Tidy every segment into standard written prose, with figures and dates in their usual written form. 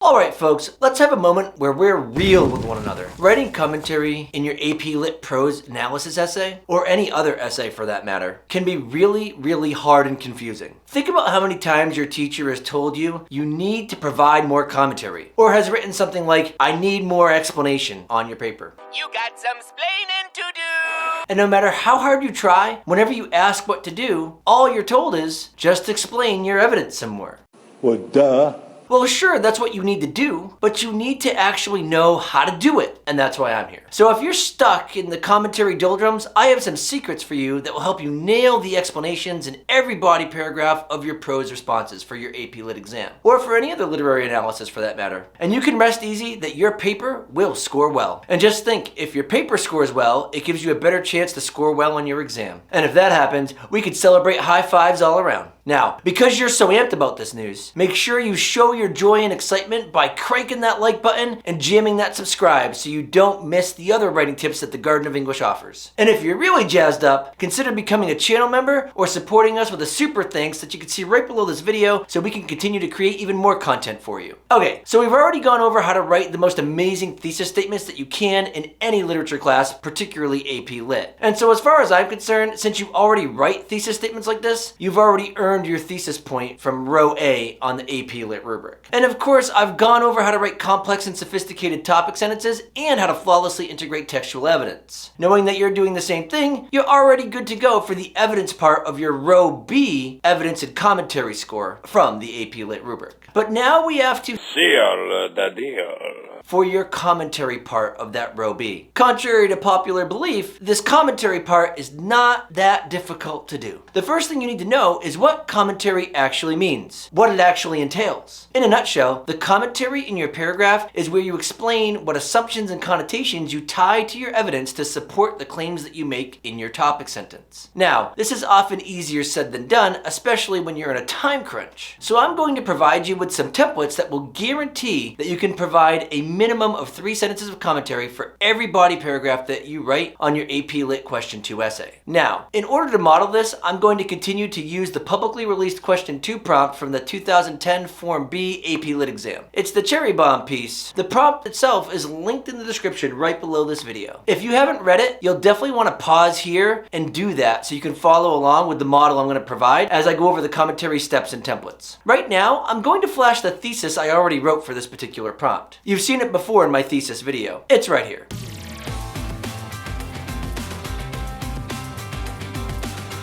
Alright folks, let's have a moment where we're real with one another. Writing commentary in your AP Lit prose analysis essay, or any other essay for that matter, can be really hard and confusing. Think about how many times your teacher has told you you need to provide more commentary, or has written something like, I need more explanation on your paper. You got some splaining to do! And no matter how hard you try, whenever you ask what to do, all you're told is, just explain your evidence some more. Well, duh. Well, sure, that's what you need to do, but you need to actually know how to do it, and that's why I'm here. So if you're stuck in the commentary doldrums, I have some secrets for you that will help you nail the explanations in every body paragraph of your prose responses for your AP Lit exam, or for any other literary analysis for that matter. And you can rest easy that your paper will score well. And just think, if your paper scores well, it gives you a better chance to score well on your exam. And if that happens, we could celebrate high fives all around. Now, because you're so amped about this news, make sure you show your joy and excitement by cranking that like button and jamming that subscribe so you don't miss the other writing tips that the Garden of English offers. And if you're really jazzed up, consider becoming a channel member or supporting us with a super thanks that you can see right below this video so we can continue to create even more content for you. Okay, so we've already gone over how to write the most amazing thesis statements that you can in any literature class, particularly AP Lit. And so as far as I'm concerned, since you already write thesis statements like this, you've already earned your thesis point from row A on the AP Lit rubric. And of course, I've gone over how to write complex and sophisticated topic sentences and how to flawlessly integrate textual evidence. Knowing that you're doing the same thing, you're already good to go for the evidence part of your row B evidence and commentary score from the AP Lit rubric. But now we have to Seal the deal. for your commentary part of that row B. Contrary to popular belief, this commentary part is not that difficult to do. The first thing you need to know is what commentary actually means, what it actually entails. In a nutshell, the commentary in your paragraph is where you explain what assumptions and connotations you tie to your evidence to support the claims that you make in your topic sentence. Now, this is often easier said than done, especially when you're in a time crunch. So I'm going to provide you with some templates that will guarantee that you can provide a minimum of 3 sentences of commentary for every body paragraph that you write on your AP Lit Question 2 essay. Now, in order to model this, I'm going to continue to use the publicly released Question 2 prompt from the 2010 Form B AP Lit exam. It's the cherry bomb piece. The prompt itself is linked in the description right below this video. If you haven't read it, you'll definitely want to pause here and do that so you can follow along with the model I'm going to provide as I go over the commentary steps and templates. Right now, I'm going to flash the thesis I already wrote for this particular prompt. You've seen it before in my thesis video. It's right here.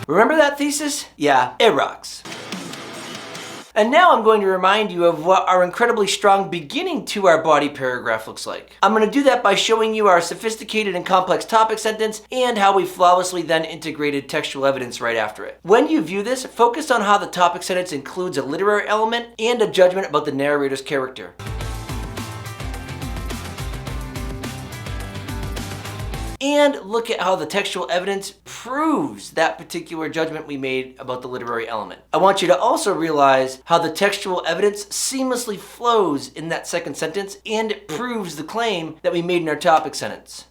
Remember that thesis? Yeah, it rocks. And now I'm going to remind you of what our incredibly strong beginning to our body paragraph looks like. I'm going to do that by showing you our sophisticated and complex topic sentence and how we flawlessly then integrated textual evidence right after it. When you view this, focus on how the topic sentence includes a literary element and a judgment about the narrator's character. And look at how the textual evidence proves that particular judgment we made about the literary element. I want you to also realize how the textual evidence seamlessly flows in that second sentence and it proves the claim that we made in our topic sentence.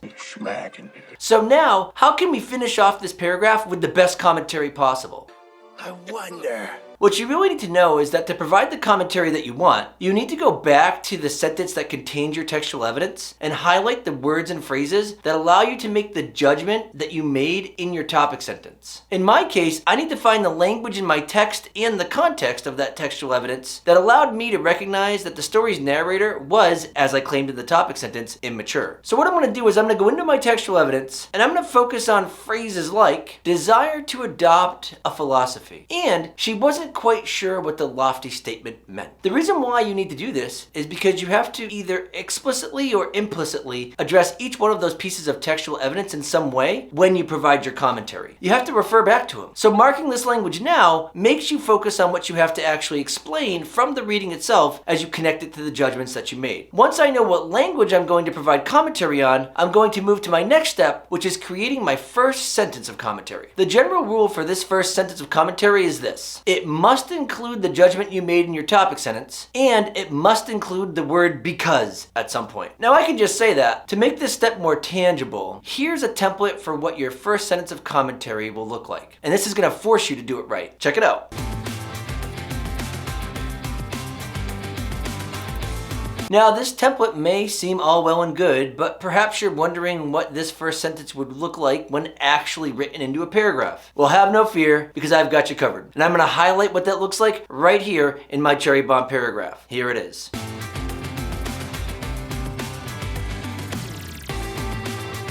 So now, how can we finish off this paragraph with the best commentary possible? I wonder. What you really need to know is that to provide the commentary that you want, you need to go back to the sentence that contains your textual evidence and highlight the words and phrases that allow you to make the judgment that you made in your topic sentence. In my case, I need to find the language in my text and the context of that textual evidence that allowed me to recognize that the story's narrator was, as I claimed in the topic sentence, immature. So what I'm going to do is I'm going to go into my textual evidence and I'm going to focus on phrases like desire to adopt a philosophy and she wasn't quite sure what the lofty statement meant. The reason why you need to do this is because you have to either explicitly or implicitly address each one of those pieces of textual evidence in some way when you provide your commentary. You have to refer back to them. So marking this language now makes you focus on what you have to actually explain from the reading itself as you connect it to the judgments that you made. Once I know what language I'm going to provide commentary on, I'm going to move to my next step, which is creating my first sentence of commentary. The general rule for this first sentence of commentary is this: it must include the judgment you made in your topic sentence, and it must include the word because at some point. Now I can just say that. To make this step more tangible, here's a template for what your first sentence of commentary will look like. And this is going to force you to do it right. Check it out. Now, this template may seem all well and good, but perhaps you're wondering what this first sentence would look like when actually written into a paragraph. Well, have no fear, because I've got you covered. And I'm going to highlight what that looks like right here in my cherry bomb paragraph. Here it is.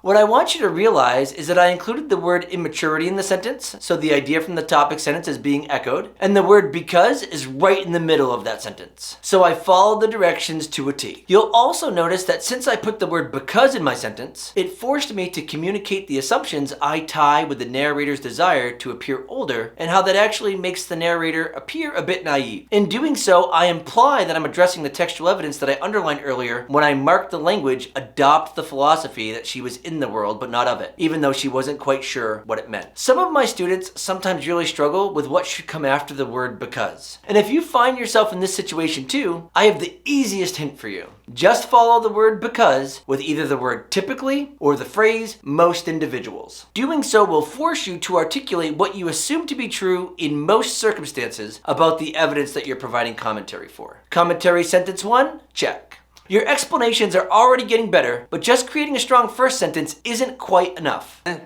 What I want you to realize is that I included the word immaturity in the sentence, so the idea from the topic sentence is being echoed, and the word because is right in the middle of that sentence. So I followed the directions to a T. You'll also notice that since I put the word because in my sentence, it forced me to communicate the assumptions I tie with the narrator's desire to appear older, and how that actually makes the narrator appear a bit naive. In doing so, I imply that I'm addressing the textual evidence that I underlined earlier when I marked the language adopt the philosophy that she was in the world but not of it, even though she wasn't quite sure what it meant. Some of my students sometimes really struggle with what should come after the word because. And if you find yourself in this situation too, I have the easiest hint for you. Just follow the word because with either the word typically or the phrase most individuals. Doing so will force you to articulate what you assume to be true in most circumstances about the evidence that you're providing commentary for. Commentary sentence 1, check. Your explanations are already getting better, but just creating a strong first sentence isn't quite enough. What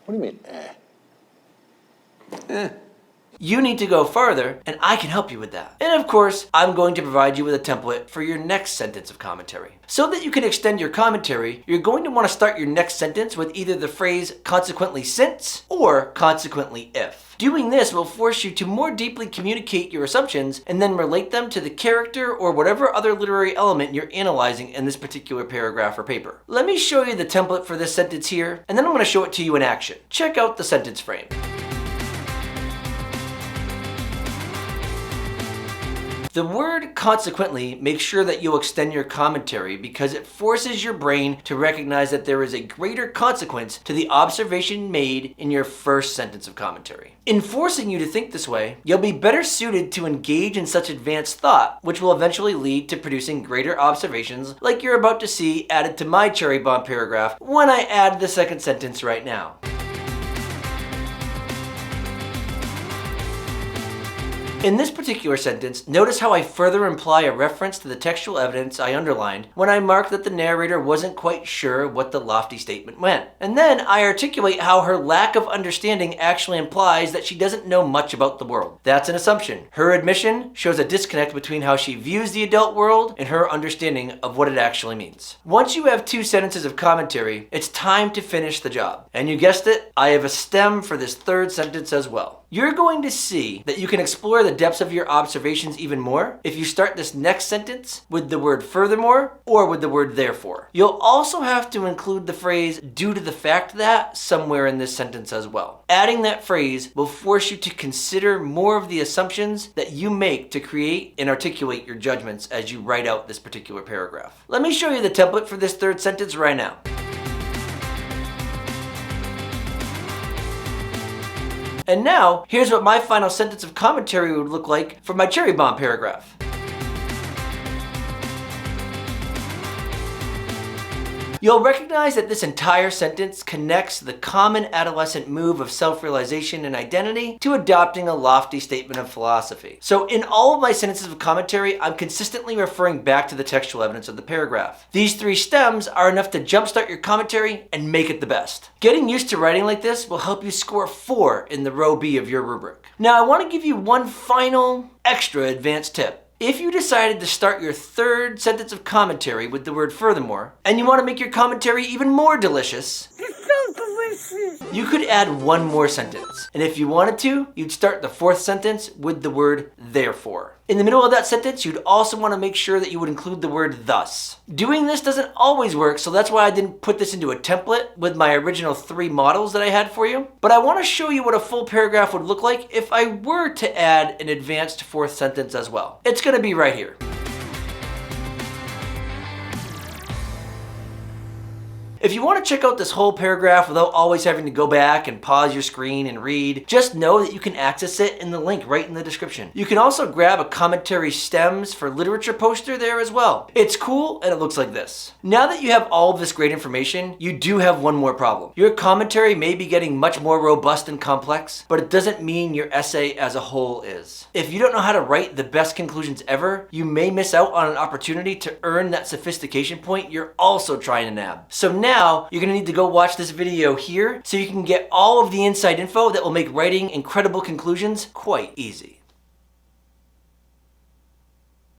do you mean, You need to go farther, and I can help you with that. And of course, I'm going to provide you with a template for your next sentence of commentary. So that you can extend your commentary, you're going to want to start your next sentence with either the phrase consequently since or consequently if. Doing this will force you to more deeply communicate your assumptions and then relate them to the character or whatever other literary element you're analyzing in this particular paragraph or paper. Let me show you the template for this sentence here, and then I'm going to show it to you in action. Check out the sentence frame. The word consequently makes sure that you'll extend your commentary because it forces your brain to recognize that there is a greater consequence to the observation made in your first sentence of commentary. In forcing you to think this way, you'll be better suited to engage in such advanced thought, which will eventually lead to producing greater observations like you're about to see added to my cherry bomb paragraph when I add the second sentence right now. In this particular sentence, notice how I further imply a reference to the textual evidence I underlined when I marked that the narrator wasn't quite sure what the lofty statement meant. And then I articulate how her lack of understanding actually implies that she doesn't know much about the world. That's an assumption. Her admission shows a disconnect between how she views the adult world and her understanding of what it actually means. Once you have 2 sentences of commentary, it's time to finish the job. And you guessed it, I have a stem for this third sentence as well. You're going to see that you can explore the depths of your observations even more if you start this next sentence with the word furthermore or with the word therefore. You'll also have to include the phrase due to the fact that somewhere in this sentence as well. Adding that phrase will force you to consider more of the assumptions that you make to create and articulate your judgments as you write out this particular paragraph. Let me show you the template for this third sentence right now. And now, here's what my final sentence of commentary would look like for my cherry bomb paragraph. You'll recognize that this entire sentence connects the common adolescent move of self-realization and identity to adopting a lofty statement of philosophy. So in all of my sentences of commentary, I'm consistently referring back to the textual evidence of the paragraph. These 3 stems are enough to jumpstart your commentary and make it the best. Getting used to writing like this will help you score 4 in the row B of your rubric. Now I want to give you one final extra advanced tip. If you decided to start your third sentence of commentary with the word furthermore, and you want to make your commentary even more delicious, you could add one more sentence. And if you wanted to, you'd start the 4th sentence with the word therefore. In the middle of that sentence, you'd also want to make sure that you would include the word thus. Doing this doesn't always work, so that's why I didn't put this into a template with my original 3 models that I had for you. But I want to show you what a full paragraph would look like if I were to add an advanced 4th sentence as well. It's going to be right here. If you want to check out this whole paragraph without always having to go back and pause your screen and read, just know that you can access it in the link right in the description. You can also grab a commentary stems for literature poster there as well. It's cool and it looks like this. Now that you have all of this great information, you do have one more problem. Your commentary may be getting much more robust and complex, but it doesn't mean your essay as a whole is. If you don't know how to write the best conclusions ever, you may miss out on an opportunity to earn that sophistication point you're also trying to nab. So now you're gonna need to go watch this video here so you can get all of the inside info that will make writing incredible conclusions quite easy.